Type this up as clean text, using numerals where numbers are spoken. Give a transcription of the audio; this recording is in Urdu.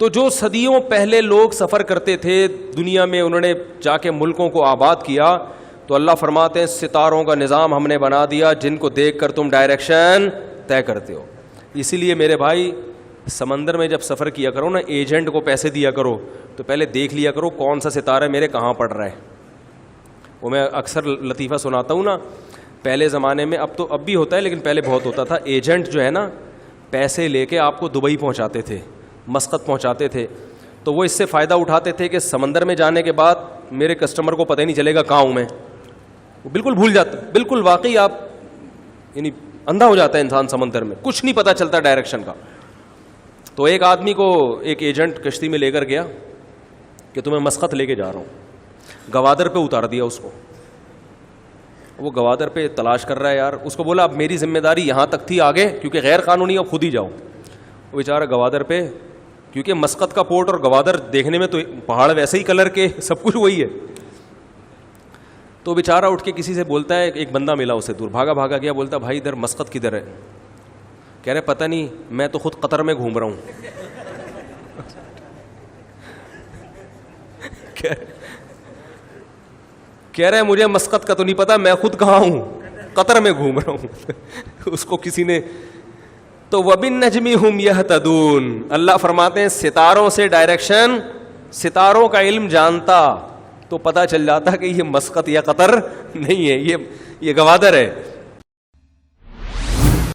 تو جو صدیوں پہلے لوگ سفر کرتے تھے دنیا میں, انہوں نے جا کے ملکوں کو آباد کیا, تو اللہ فرماتے ہیں ستاروں کا نظام ہم نے بنا دیا جن کو دیکھ کر تم ڈائریکشن طے کرتے ہو. اسی لیے میرے بھائی سمندر میں جب سفر کیا کرو نا, ایجنٹ کو پیسے دیا کرو تو پہلے دیکھ لیا کرو کون سا ستارہ میرے کہاں پڑ رہا ہے. وہ میں اکثر لطیفہ سناتا ہوں نا, پہلے زمانے میں, اب بھی ہوتا ہے لیکن پہلے بہت ہوتا تھا, ایجنٹ جو ہے نا پیسے لے کے آپ کو دبئی پہنچاتے تھے, مسقط پہنچاتے تھے. تو وہ اس سے فائدہ اٹھاتے تھے کہ سمندر میں جانے کے بعد میرے کسٹمر کو پتہ ہی نہیں چلے گا کہاں ہوں میں, وہ بالکل بھول جاتا, بالکل واقعی آپ یعنی اندھا ہو جاتا ہے انسان سمندر میں, کچھ نہیں پتہ چلتا ڈائریکشن کا. تو ایک آدمی کو ایک ایجنٹ کشتی میں لے کر گیا کہ تمہیں مسقط لے کے جا رہا ہوں, گوادر پہ اتار دیا اس کو. وہ گوادر پہ تلاش کر رہا ہے یار, اس کو بولا اب میری ذمہ داری یہاں تک تھی, آگے کیونکہ غیر قانونی اب خود ہی جاؤ. وہ بیچارہ گوادر پہ, کیونکہ مسقط کا پورٹ اور گوادر دیکھنے میں تو پہاڑ ویسے ہی کلر کے, سب کچھ وہی ہے. تو بیچارہ اٹھ کے کسی سے بولتا ہے, ایک بندہ ملا اسے دور, بھاگا بھاگا گیا, بولتا بھائی ادھر مسقط کدھر ہے؟ کہہ رہے پتہ نہیں, میں تو خود قطر میں گھوم رہا ہوں. کہہ رہے مجھے مسقط کا تو نہیں پتا, میں خود کہاں ہوں, قطر میں گھوم رہا ہوں. اس کو کسی نے, تو وَبِالنَّجْمِ هُمْ يَهْتَدُونَ, اللہ فرماتے ہیں ستاروں سے ڈائریکشن, ستاروں کا علم جانتا تو پتہ چل جاتا کہ یہ مسقط یا قطر نہیں ہے, یہ گوادر ہے.